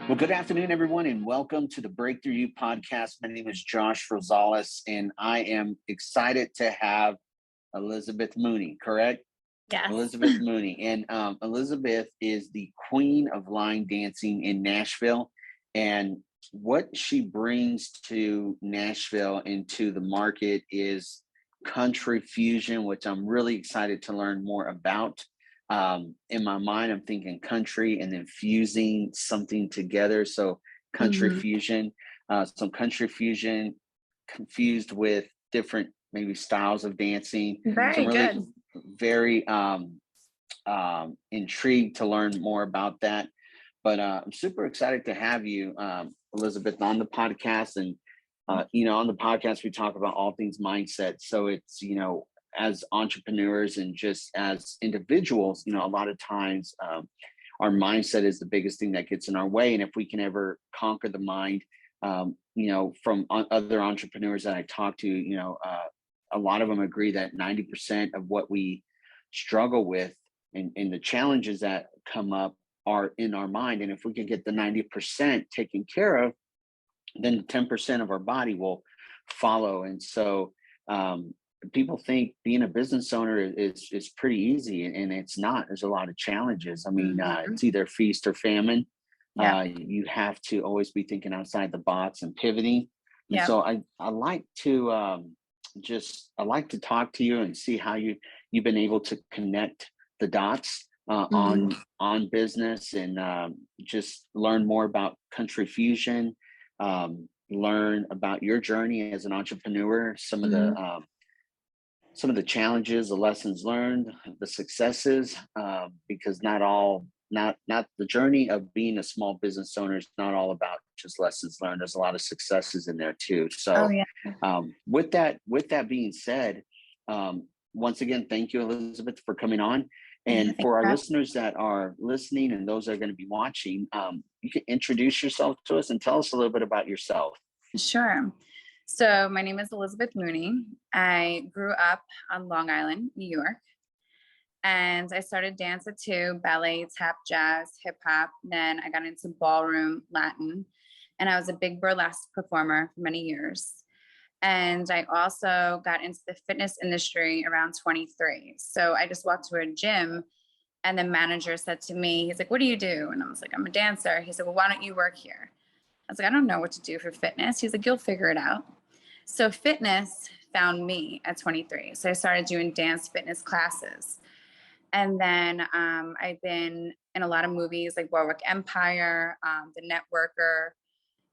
Well, good afternoon, everyone, and welcome to the Break Thru U podcast. My name is Josh Rosales, and I am excited to have Elizabeth Mooney, correct? Yes. Elizabeth Mooney. And Elizabeth is the queen of line dancing in Nashville. And what she brings to Nashville and to the market is country fusion, which I'm really excited to learn more about. In my mind, I'm thinking country and then fusing something together. So country Mhm. fusion, some country fusion confused with different maybe styles of dancing. So I'm Very really good. very intrigued to learn more about that. But I'm super excited to have you, Elizabeth, on the podcast. And on the podcast we talk about all things mindset. So it's as entrepreneurs and just as individuals, a lot of times our mindset is the biggest thing that gets in our way. And if we can ever conquer the mind, from other entrepreneurs that I talk to, a lot of them agree that 90% of what we struggle with and the challenges that come up are in our mind. And if we can get the 90% taken care of, then the 10% of our body will follow. And so people think being a business owner is pretty easy, and it's not. There's a lot of challenges. I mean, Mhm. it's either feast or famine. Yep. You have to always be thinking outside the box and pivoting. And Yep. so I like to I like to talk to you and see how you've been able to connect the dots Mhm. on business, and just learn more about country fusion, learn about your journey as an entrepreneur, Mhm. some of the challenges, the lessons learned, the successes, because not the journey of being a small business owner is not all about just lessons learned. There's a lot of successes in there too. Oh, So, yeah. with that being said, once again, thank you, Elizabeth, for coming on. Yeah, And thanks for our for listeners that are listening and those that are going to be watching, you can introduce yourself to us and tell us a little bit about yourself. Sure. So my name is Elizabeth Mooney. I grew up on Long Island, New York, and I started dance at 2, ballet, tap, jazz, hip hop. Then I got into ballroom, Latin, and I was a big burlesque performer for many years. And I also got into the fitness industry around 23. So I just walked to a gym, and the manager said to me, he's like, "What do you do?" And I was like, "I'm a dancer." He said, "Well, why don't you work here?" I was like, "I don't know what to do for fitness." He's like, "You'll figure it out." So fitness found me at 23. So I started doing dance fitness classes. And then I've been in a lot of movies like Warwick Empire, The Networker,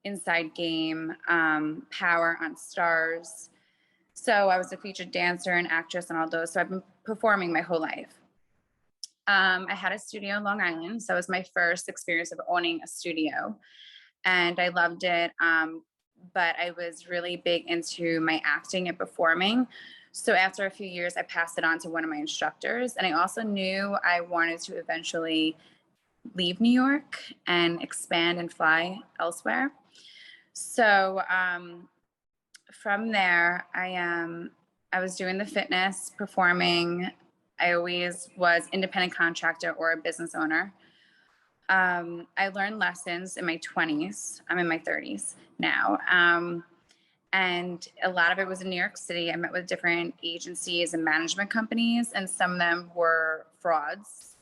Inside Game, Power on Stars. So I was a featured dancer and actress and all those. So I've been performing my whole life. I had a studio in Long Island. So it was my first experience of owning a studio, and I loved it. But I was really big into my acting and performing. So after a few years, I passed it on to one of my instructors. And I also knew I wanted to eventually leave New York and expand and fly elsewhere. So from there, I was doing the fitness, performing. I always was independent contractor or a business owner. I learned lessons in my 20s. I'm in my 30s now. And a lot of it was in New York City. I met with different agencies and management companies, and some of them were frauds.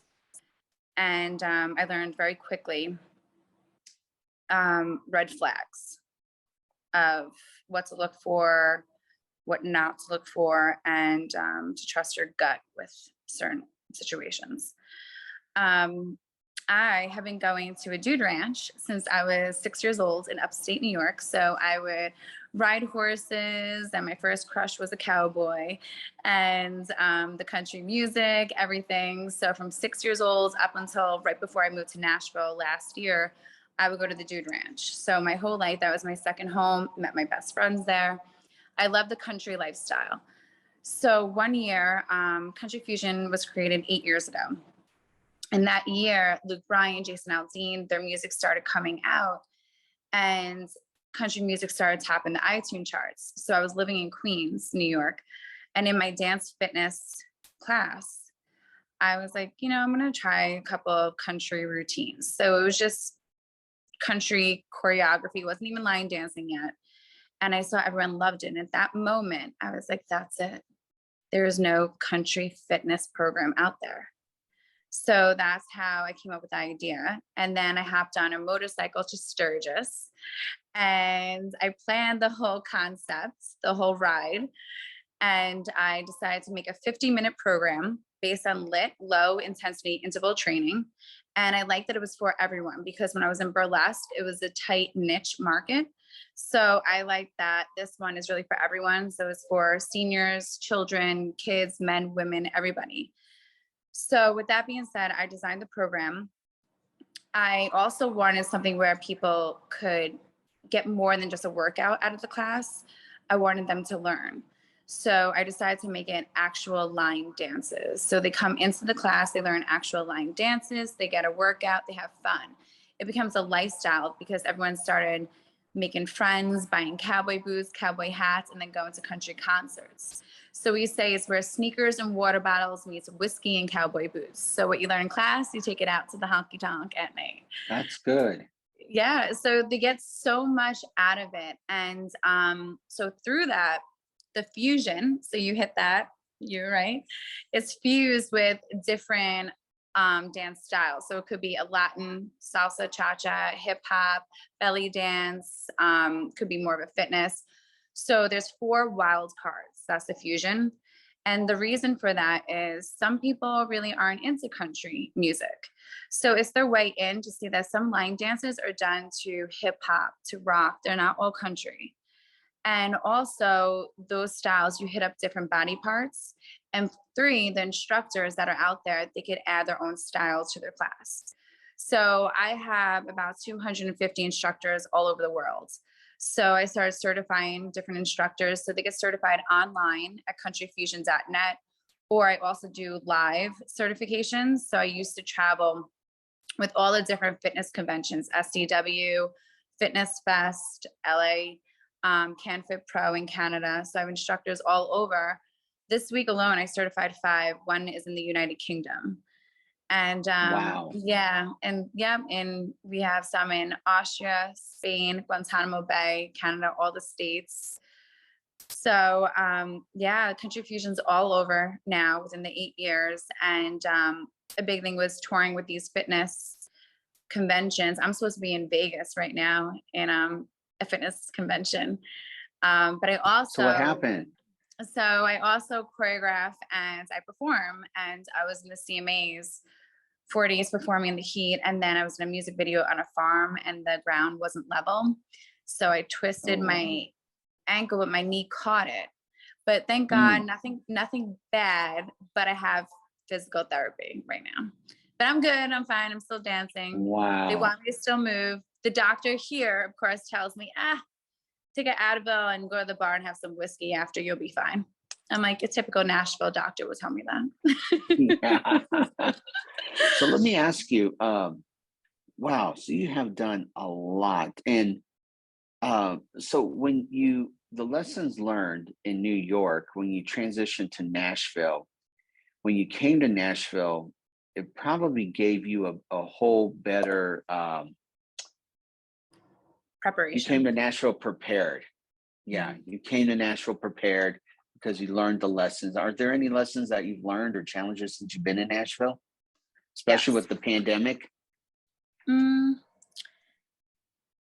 And I learned very quickly red flags of what to look for, what not to look for, and to trust your gut with certain situations. Um, I have been going to a dude ranch since I was 6 years old in upstate New York. So I would ride horses, and my first crush was a cowboy, and the country music, everything. So from 6 years old up until right before I moved to Nashville last year, I would go to the dude ranch. So my whole life, that was my second home, met my best friends there. I love the country lifestyle. So one year, Country Fusion was created 8 years ago. And that year, Luke Bryan, Jason Aldean, their music started coming out, and country music started topping the iTunes charts. So I was living in Queens, New York, and in my dance fitness class, I was like, I'm going to try a couple of country routines. So it was just country choreography. It wasn't even line dancing yet. And I saw everyone loved it. And at that moment, I was like, that's it. There is no country fitness program out there. So that's how I came up with the idea. And then I hopped on a motorcycle to Sturgis and I planned the whole concept, the whole ride. And I decided to make a 50-minute program based on lit, low intensity interval training. And I liked that it was for everyone because when I was in burlesque, it was a tight niche market. So I like that this one is really for everyone. So it's for seniors, children, kids, men, women, everybody. So with that being said, I designed the program. I also wanted something where people could get more than just a workout out of the class. I wanted them to learn. So I decided to make it actual line dances. So they come into the class, they learn actual line dances, they get a workout, they have fun. It becomes a lifestyle because everyone started making friends, buying cowboy boots, cowboy hats, and then going to country concerts. So we say it's where sneakers and water bottles meets whiskey and cowboy boots. So what you learn in class, you take it out to the honky tonk at night. That's good. Yeah, so they get so much out of it. And so through that, the fusion, so you hit that, you're right, it's fused with different dance styles. So it could be a Latin, salsa, cha-cha, hip hop, belly dance, could be more of a fitness. So there's 4 wild cards. That's the fusion. And the reason for that is some people really aren't into country music. So it's their way in to see that some line dances are done to hip hop, to rock. They're not all country. And also those styles, you hit up different body parts. And 3, the instructors that are out there, they could add their own styles to their class. So I have about 250 instructors all over the world. So I started certifying different instructors so they get certified online at countryfusion.net, or I also do live certifications. So I used to travel with all the different fitness conventions, SDW, Fitness Fest, LA, CanFit Pro in Canada. So I have instructors all over. This week alone, I certified 5. One is in the United Kingdom. And Wow. and we have some in Austria, Spain, Guantanamo Bay, Canada, all the states. So Country Fusion's all over now within the 8 years. And a big thing was touring with these fitness conventions. I'm supposed to be in Vegas right now in a fitness convention. But I also, So what happened? So I also choreograph and I perform, and I was in the CMAs 4 days performing in the heat. And then I was in a music video on a farm and the ground wasn't level. So I twisted my ankle, but my knee caught it. But thank God, nothing bad, but I have physical therapy right now. But I'm good, I'm fine, I'm still dancing. Wow. They want me to still move. The doctor here, of course, tells me, take an Advil and go to the bar and have some whiskey after, you'll be fine. I'm like, a typical Nashville doctor would tell me that. Yeah. So let me ask you, wow, so you have done a lot. And so when the lessons learned in New York, when you transitioned to Nashville, when you came to Nashville, it probably gave you a whole better, Preparation. you came to Nashville prepared. Yeah, you came to Nashville prepared because you learned the lessons. Are there any lessons that you've learned or challenges since you've been in Nashville, especially with the pandemic? Maybe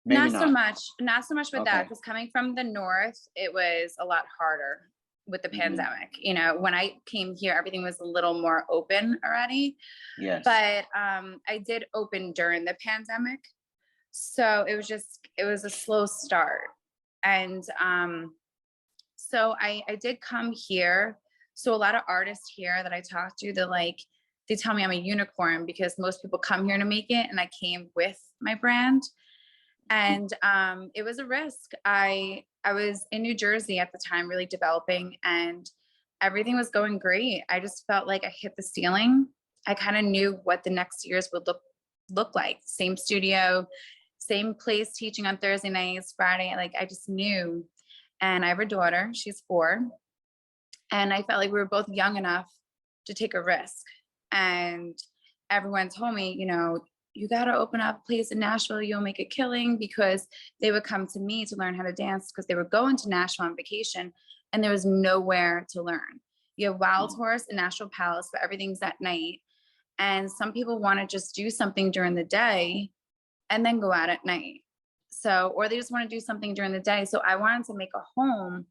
not so much with that, Okay. because coming from the north, it was a lot harder with the pandemic. You know, when I came here, everything was a little more open already. Yes. But I did open during the pandemic. So it was a slow start. And so I did come here. So a lot of artists here that I talk to, they tell me I'm a unicorn because most people come here to make it. And I came with my brand. And it was a risk. I was in New Jersey at the time, really developing, and everything was going great. I just felt like I hit the ceiling. I kind of knew what the next years would look like. Same studio, same place, teaching on Thursday nights, Friday. Like, I just knew. And I have a daughter, she's 4. And I felt like we were both young enough to take a risk. And everyone told me, you know, you got to open up a place in Nashville. You'll make a killing, because they would come to me to learn how to dance because they were going to Nashville on vacation and there was nowhere to learn. You have Wild Horse and Nashville Palace, but everything's at night. And some people want to just do something during the day and then go out at night. So, or they just want to do something during the day. So I wanted to make a home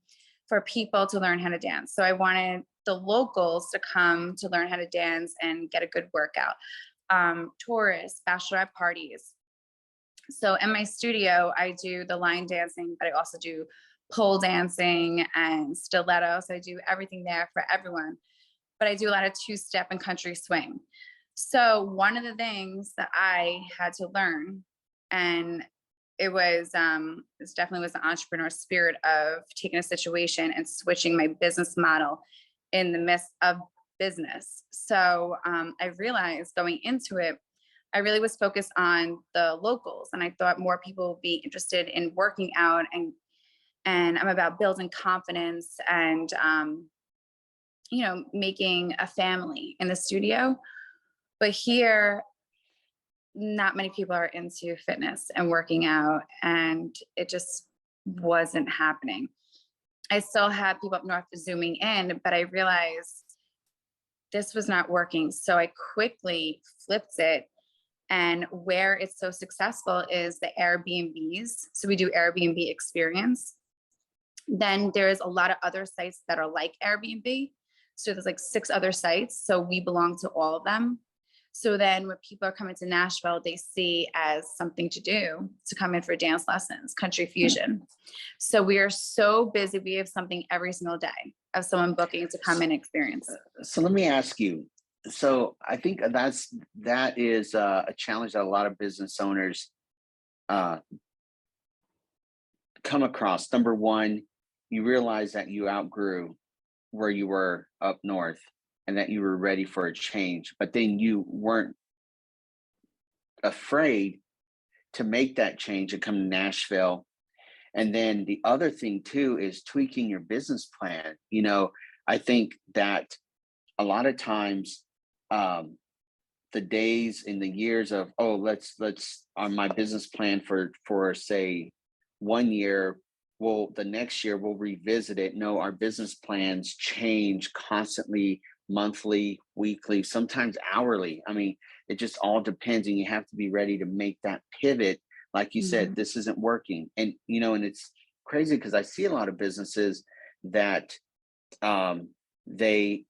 for people to learn how to dance. So I wanted the locals to come to learn how to dance and get a good workout. Tourists, bachelorette parties. So in my studio, I do the line dancing, but I also do pole dancing and stiletto. So I do everything there for everyone. But I do a lot of two-step and country swing. So one of the things that I had to learn, and it was this definitely was the entrepreneur spirit of taking a situation and switching my business model in the midst of business. So I realized going into it, I really was focused on the locals, and I thought more people would be interested in working out, and I'm about building confidence and making a family in the studio. But here, not many people are into fitness and working out, and it just wasn't happening. I still had people up north zooming in, but I realized this was not working. So I quickly flipped it. And where it's so successful is the Airbnbs. So we do Airbnb experience. Then there's a lot of other sites that are like Airbnb. So there's like 6 other sites. So we belong to all of them. So then when people are coming to Nashville, they see as something to do to come in for dance lessons, country fusion. So we are so busy. We have something every single day of someone booking to come and experience. So let me ask you. So I think that is a challenge that a lot of business owners come across. Number one, you realize that you outgrew where you were up north and that you were ready for a change, but then you weren't afraid to make that change and come to Nashville. And then the other thing too is tweaking your business plan. I think that a lot of times the days and the years of, let's on my business plan for say 1 year, well, the next year we'll revisit it. No, our business plans change constantly, monthly, weekly, sometimes hourly. I mean, it just all depends, and you have to be ready to make that pivot. Like you said, this isn't working. And and it's crazy because I see a lot of businesses that they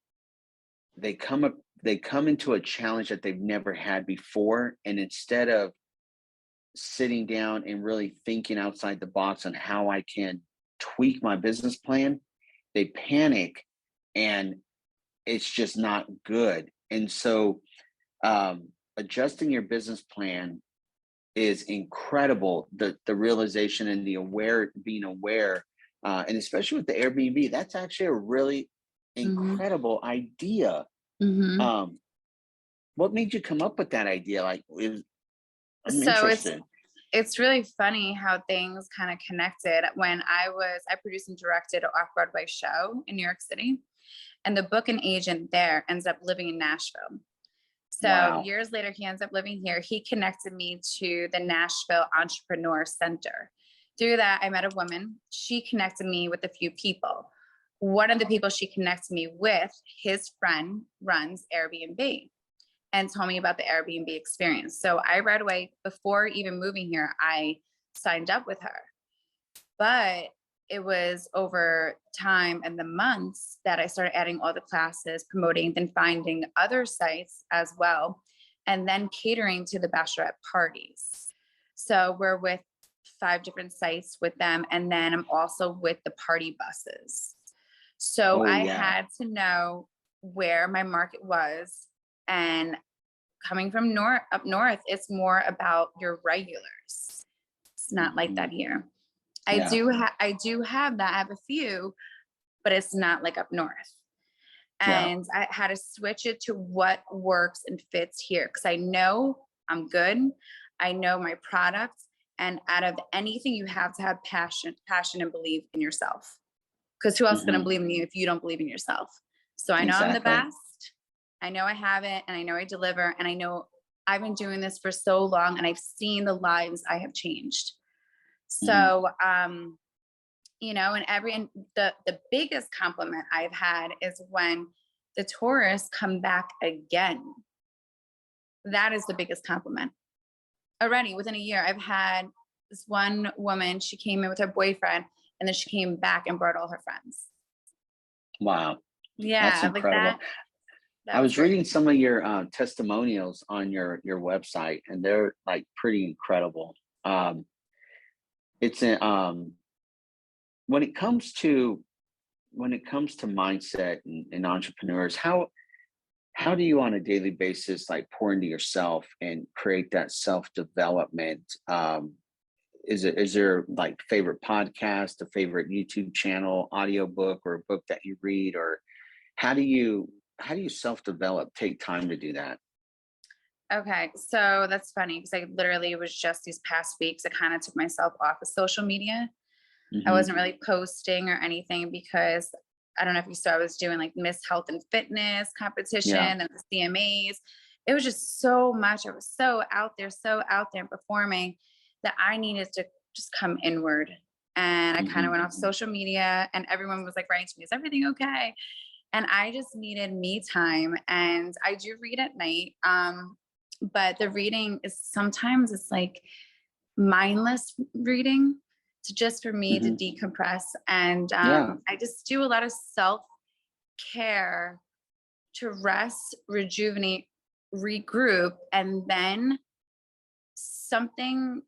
come into a challenge that they've never had before, and instead of sitting down and really thinking outside the box on how I can tweak my business plan, they panic, and it's just not good. And so adjusting your business plan is incredible. The realization and being aware, and especially with the Airbnb, that's actually a really incredible idea. What made you come up with that idea? I'm interested. It's really funny how things kind of connected. When I produced and directed an off-Broadway show in New York City, and the booking agent there ends up living in Nashville. So years later, he ends up living here. He connected me to the Nashville Entrepreneur Center. Through that, I met a woman. She connected me with a few people. One of the people she connected me with, his friend runs Airbnb, and told me about the Airbnb experience. So I right away, before even moving here, I signed up with her. But it was over time and the months that I started adding all the classes, promoting, then finding other sites as well, and then catering to the bachelorette parties. So we're with 5 different sites with them, and then I'm also with the party buses. So I had to know where my market was, and coming from up north, it's more about your regulars. It's not like that here. I do have that. I have a few, but it's not like up north. And I had to switch it to what works and fits here, because I know I'm good. I know my product, and out of anything, you have to have passion and believe in yourself. Because who else is going to believe in you if you don't believe in yourself? So I know I'm the best. I know I have it, and I know I deliver, and I know I've been doing this for so long and I've seen the lives I have changed. Mm-hmm. So, you know, and the biggest compliment I've had is when the tourists come back again. That is the biggest compliment. Already within a year, I've had this one woman, she came in with her boyfriend and then she came back and brought all her friends. Wow. That's Yeah, like incredible. that I was was great. reading some of your testimonials on your website, and they're like pretty incredible. Um, it's a, when it comes to mindset and entrepreneurs, how do you on a daily basis like pour into yourself and create that self development? Is there like favorite podcast, a favorite YouTube channel, audiobook, or a book that you read, or how do you self develop? Take time to do that. Okay, so that's funny because I literally was just these past weeks, I kind of took myself off of social media. I Hmm. wasn't really posting or anything because I don't know if you saw, I was doing like Miss Health and Fitness competition Yeah. and the CMAs. It was just so much. I was so out there and performing that I needed to just come inward. And I kind of Hmm. went off social media and everyone was like writing to me, is everything okay? And I just needed me time. And I do read at night. But the reading is sometimes it's like mindless reading to just for me to Hmm. decompress. And Yeah. I just do a lot of self care to rest, rejuvenate, regroup, and then something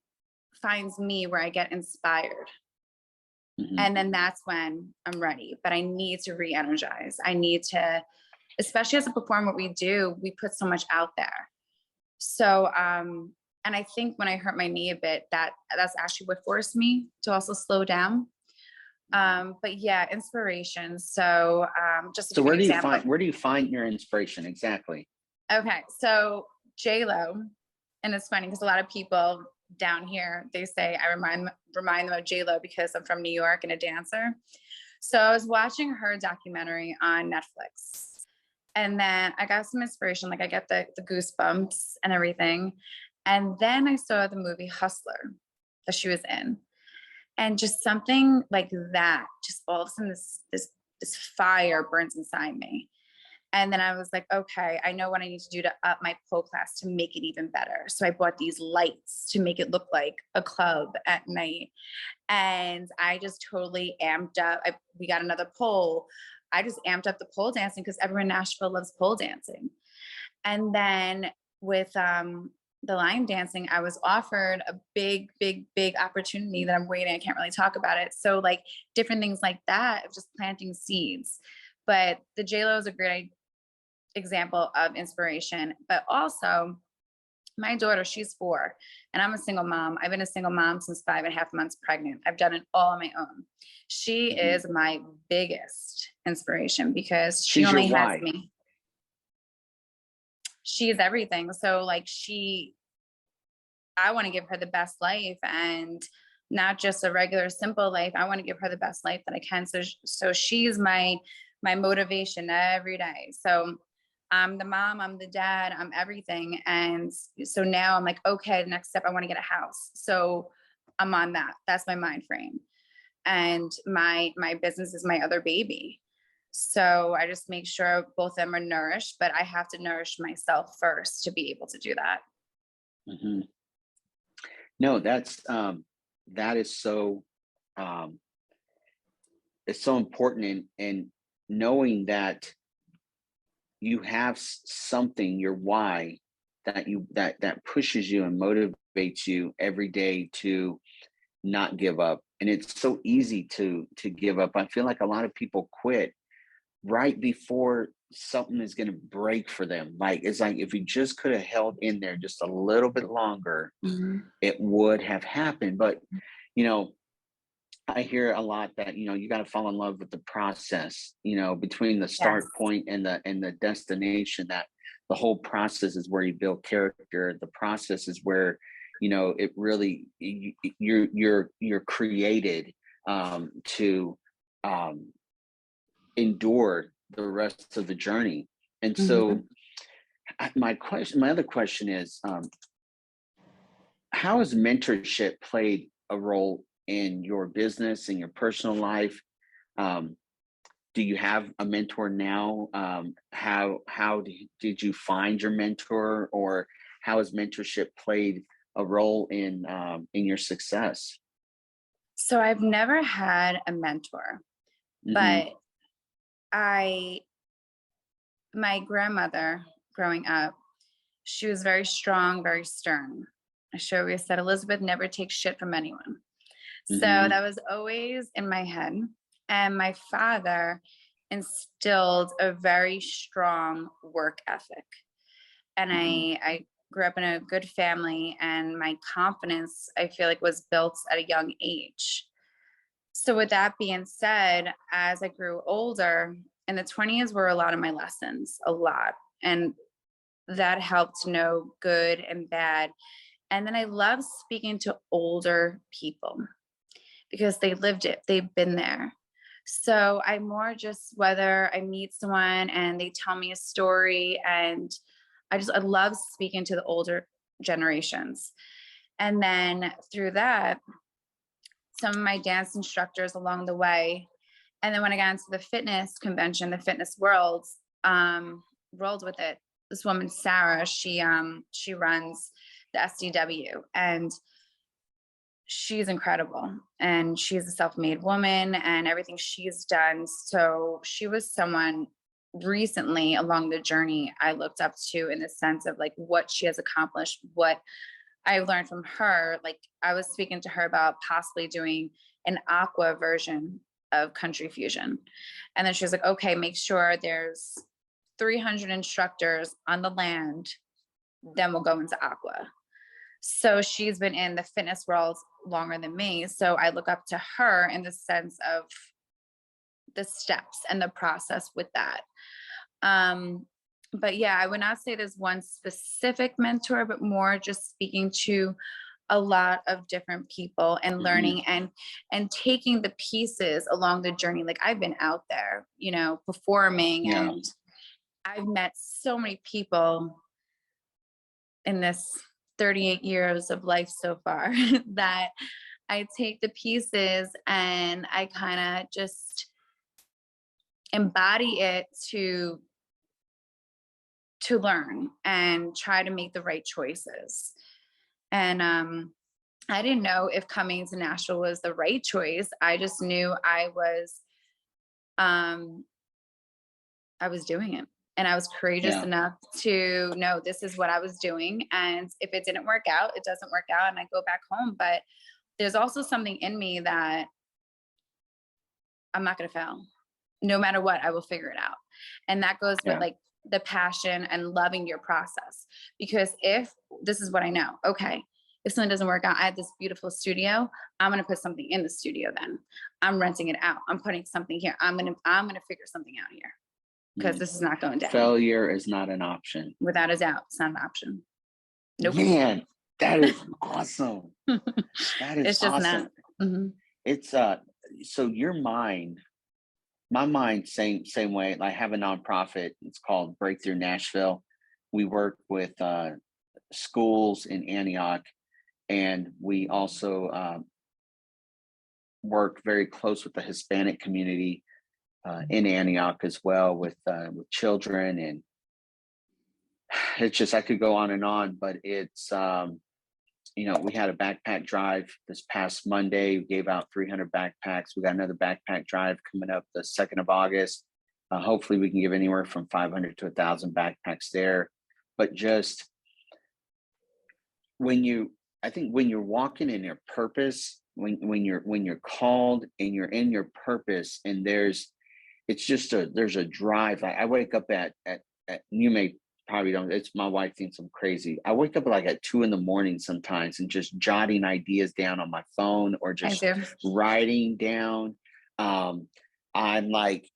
finds me where I get inspired. Hmm. And then that's when I'm ready. But I need to re energize. I need to, especially as a performer, what we do, we put so much out there. So, and I think when I hurt my knee a bit, that's actually what forced me to also slow down. But yeah, inspiration. So, just to So give you an example. where do you find your inspiration exactly? Okay, so J Lo, and it's funny because a lot of people down here they say I remind them of J Lo because I'm from New York and a dancer. So I was watching her documentary on Netflix, and then I got some inspiration. Like I get the goosebumps and everything, and then I saw the movie Hustler that she was in, and just something like that. Just all of a sudden, this fire burns inside me. And then I was like, okay, I know what I need to do to up my pole class to make it even better. So I bought these lights to make it look like a club at night. And I just totally amped up. We got another pole. I just amped up the pole dancing because everyone in Nashville loves pole dancing. And then with the line dancing, I was offered a big opportunity that I'm waiting. I can't really talk about it. So like different things like that of just planting seeds. But the JLo is a great example of inspiration. But also my daughter, she's 4 and I'm a single mom. I've been a single mom since 5.5 months pregnant. I've done it all on my own. She Hmm. is my biggest inspiration because she She's your only has why. me. She's everything. So like I want to give her the best life and not just a regular simple life. I want to give her the best life that I can. So she's my motivation every day. So I'm the mom, I'm the dad, I'm everything. And so now I'm like, okay, the next step, I want to get a house. So I'm on that. That's my mind frame. And my business is my other baby. So I just make sure both of them are nourished, but I have to nourish myself first to be able to do that. Hmm. No, that is so um, it's so important, and knowing that you have something, your why, that pushes you and motivates you every day to not give up. And it's so easy to give up. I feel like a lot of people quit right before something is going to break for them. Like it's like if you just could have held in there just a little bit longer, Mhm. it would have happened. But you know, I hear a lot that you got to fall in love with the process. Between the Yes. start point and the destination. That the whole process is where you build character. The process is where it really you're created to endure the rest of the journey. And Mhm. so, My other question is, how has mentorship played a role in your business, in your personal life? Um, do you have a mentor now? Did you find your mentor, or how has mentorship played a role in your success? So I've never had a mentor, Hmm. but I my grandmother growing up, she was very strong, very stern. She always said, Elizabeth never takes shit from anyone. So Hmm. that was always in my head. And my father instilled a very strong work ethic. And Hmm. I grew up in a good family, and my confidence, I feel like, was built at a young age. So with that being said, as I grew older, in the 20s were a lot of my lessons, a lot. And that helped to know good and bad. And then I love speaking to older people because they lived it, they've been there. So I more just, whether I meet someone and they tell me a story, and I love speaking to the older generations. And then through that, some of my dance instructors along the way. And then when I got into the fitness convention, the fitness world, rolled with it. This woman, Sarah, she runs the SDW, and she's incredible. And she's a self-made woman, and everything she's done. So she was someone recently along the journey I looked up to, in the sense of like what she has accomplished, what I learned from her. Like, I was speaking to her about possibly doing an aqua version of country fusion. And then she was like, okay, make sure there's 300 instructors on the land, then we'll go into aqua. So she's been in the fitness world longer than me. So I look up to her in the sense of the steps and the process with that. Um, but yeah, I would not say there's one specific mentor, but more just speaking to a lot of different people and Hmm. learning and taking the pieces along the journey. Like, I've been out there, performing, Yeah. and I've met so many people in this 38 years of life so far that I take the pieces and I kind of just embody it to learn and try to make the right choices. And I didn't know if coming to Nashville was the right choice. I just knew um I was doing it. And I was courageous Yeah. enough to know this is what I was doing. And if it didn't work out, it doesn't work out, and I go back home. But there's also something in me that I'm not going to fail. No matter what, I will figure it out. And that goes with Yeah. like the passion and loving your process. Because if this is what I know, okay, if something doesn't work out, I have this beautiful studio. I'm going to put something in the studio. Then I'm renting it out. I'm putting something here. I'm going to figure something out here, because Mm. this is not going down. Failure is not an option. Without a doubt, it's not an option. Nope. Man, that is awesome. That is It's just awesome. not. Hmm. It's so your mind, my mind, same way. I have a nonprofit. It's called Break Thru Nashville. We work with schools in Antioch, and we also work very close with the Hispanic community in Antioch as well, with children. And it's just, I could go on and on, but it's we had a backpack drive this past Monday. We gave out 300 backpacks. We got another backpack drive coming up the 2nd of August. Hopefully, we can give anywhere from 500 to 1,000 backpacks there. But just when you, I think when you're walking in your purpose, when you're called and you're in your purpose, and there's a drive. Like, I wake up at you may probably don't. It's my wife thinks I'm crazy. I wake up like at 2 in the morning sometimes and just jotting ideas down on my phone, or I just do. writing down. Um, I'm like,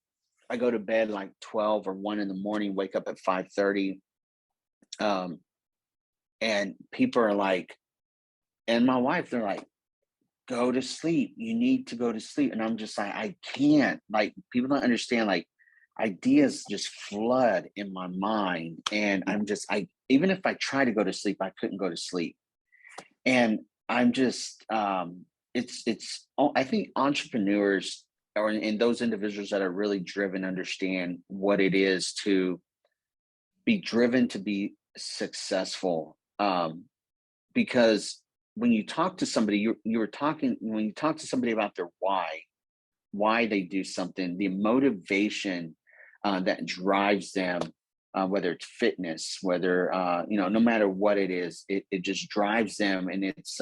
I go to bed like 12 or 1 in the morning, wake up at 5:30. Um, and people are like, and my wife, they're like, go to sleep. You need to go to sleep. And I'm just like, I can't. Like, people don't understand. Like, ideas just flood in my mind, and I even if I try to go to sleep, I couldn't go to sleep. And I'm just I think entrepreneurs or and those individuals that are really driven understand what it is to be driven to be successful. Because when you talk to somebody, you were talking when you talk to somebody about their why they do something, the motivation that drives them, whether it's fitness, whether no matter what it is, it just drives them, and it's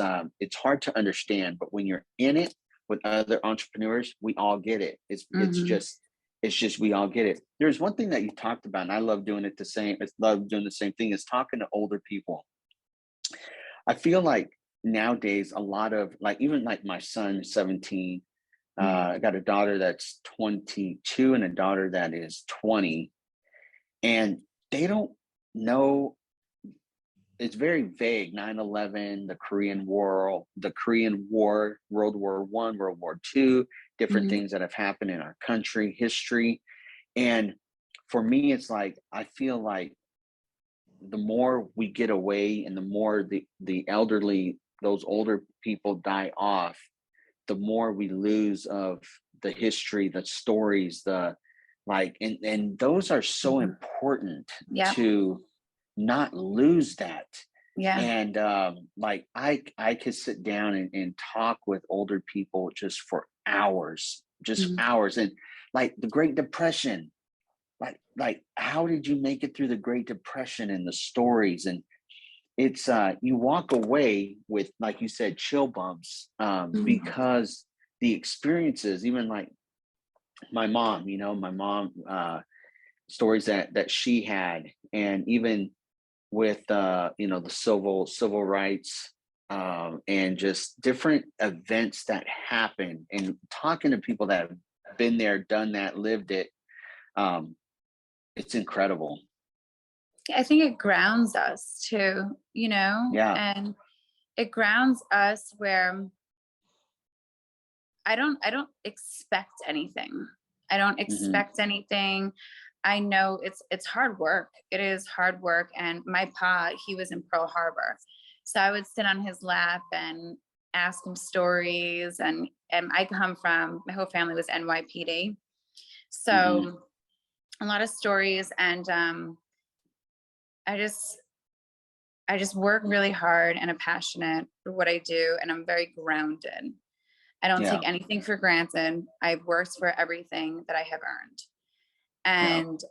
hard to understand. But when you're in it with other entrepreneurs, we all get it. Mhm. It's just we all get it. There's one thing that you talked about, and I love doing it the same. I love doing the same thing is talking to older people. I feel like nowadays a lot of like even like my son is 17. Mhm. I got a daughter that's 22 and a daughter that is 20, and they don't know. It's very vague. 9/11, the Korean War, World War One, World War Two, different Mhm. things that have happened in our country, history. And for me, it's like I feel like the more we get away and the more the elderly, those older people die off, the more we lose of the history, the stories, the like, and those are so Mhm. important Yep. to not lose that. Yeah. And like I could sit down and talk with older people just for hours, just Mhm. hours. And like the Great Depression, like how did you make it through the Great Depression and the stories? And it's you walk away with, like you said, chill bumps, Mhm. because the experiences, even like my mom stories that she had, and even with the civil rights, and just different events that happen, and talking to people that have been there, done that, lived it. um, it's incredible. I think it grounds us too, Yeah. and it grounds us where I don't expect anything. I don't Hmm. expect anything. I know it's hard work. It is hard work. And my pa, he was in Pearl Harbor. So I would sit on his lap and ask him stories, and I come from, my whole family was NYPD. Hmm. So a lot of stories, and I just I just work really hard and am passionate for what I do, and I'm very grounded. I don't Yeah. take anything for granted. I've worked for everything that I have earned. Yeah. And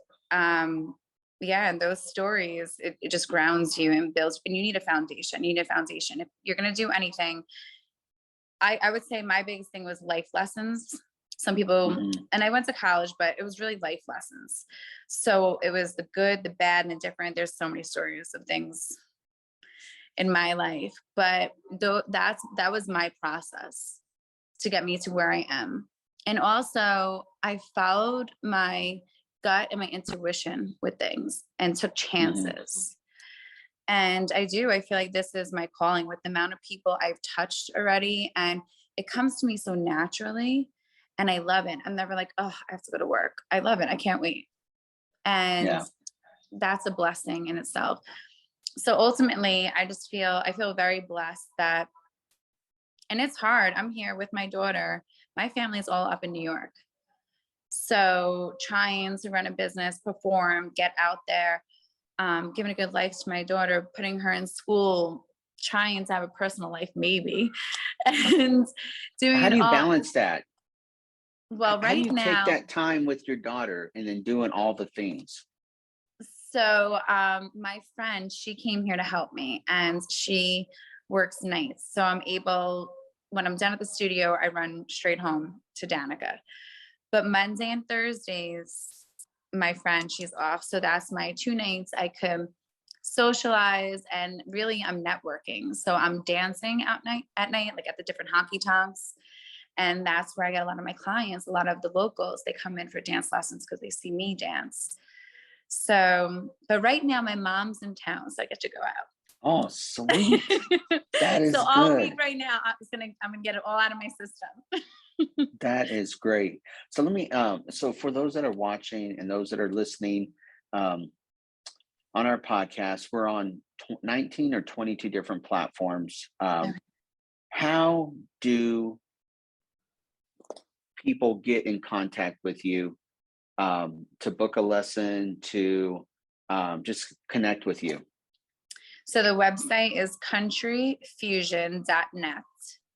yeah, and those stories, it just grounds you and builds, and you need a foundation. You need a foundation. If you're gonna do anything, I would say my biggest thing was life lessons. Some people, Hmm. and I went to college, but it was really life lessons. So it was the good, the bad, and the different. There's so many stories of things in my life, but though that was my process to get me to where I am. And also, I followed my gut and my intuition with things and took Hmm. chances. And I feel like this is my calling with the amount of people I've touched already. And it comes to me so naturally. And I love it. I'm never like, oh, I have to go to work. I love it. I can't wait. And Yeah. that's a blessing in itself. So ultimately, I feel very blessed that, and it's hard. I'm here with my daughter. My family is all up in New York. So trying to run a business, perform, get out there, giving a good life to my daughter, putting her in school, trying to have a personal life, maybe, and doing How it do you all. balance that? Well, How do right you take now, that time with your daughter and then doing all the things? so my friend, she came here to help me, and she works nights. So I'm able, when I'm done at the studio, I run straight home to Danica. But Monday and Thursdays, my friend, she's off. So that's my 2 nights I could socialize, and really I'm networking. So I'm dancing at night, like at the different honky tonks. And that's where I get a lot of my clients, a lot of the locals, they come in for dance lessons because they see me dance. So, but right now my mom's in town, so I get to go Oh, sweet. out. That So is all week good. right now, I'm gonna get it all out of my system. That is great. So let me so for those that are watching and those that are listening um on our podcast, we're on 19 or 22 different platforms. Okay. How do people get in contact with you to book a lesson, to just connect with you? So the website is countryfusion.net.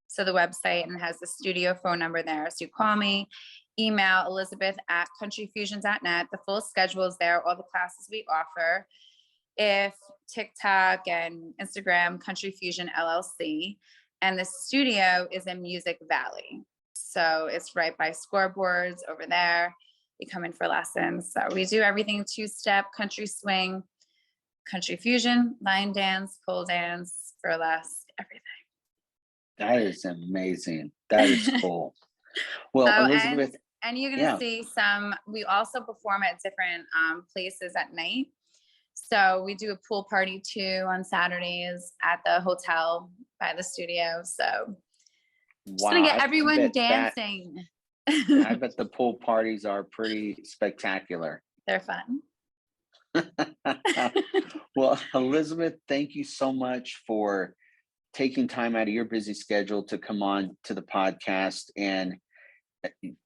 So the website and has the studio phone number there. So you call me, email Elizabeth at countryfusion.net. The full schedule is there, all the classes we offer. If TikTok and Instagram, Country Fusion LLC. And the studio is in Music Valley. So it's right by scoreboards over there. You come in for lessons. So we do everything two-step, country swing, country fusion, line dance, pole dance, burlesque, everything. That is amazing. That is cool. Well, Oh, Elizabeth, and you're gonna yeah, see some. We also perform at different places at night. So we do a pool party too on Saturdays at the hotel by the studio. So just gonna wow, get I everyone bet that dancing. I bet the pool parties are pretty spectacular. They're fun. Well, Elizabeth, thank you so much for taking time out of your busy schedule to come on to the podcast. And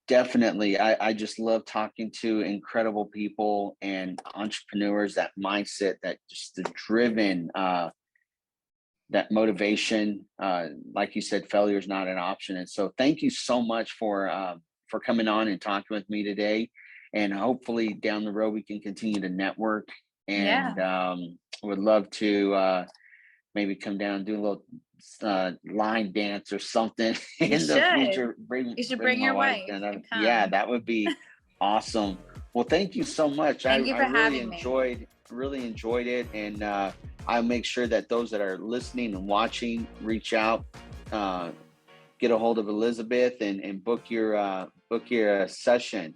definitely, I just love talking to incredible people and entrepreneurs, that mindset, that just the driven, that motivation. Like you said, failure is not an option. And so thank you so much for coming on and talking with me today. And hopefully down the road, we can continue to network, Yeah, and would love to maybe come down and do a little line dance or something you in the should. future. Bring You should bring bring my your wife wife down. and Yeah, come. that would be awesome. Well, thank you so much. Thank you I for really having me. enjoyed it, and I'll make sure that those that are listening and watching reach out, uh, get a hold of Elizabeth, and book your session.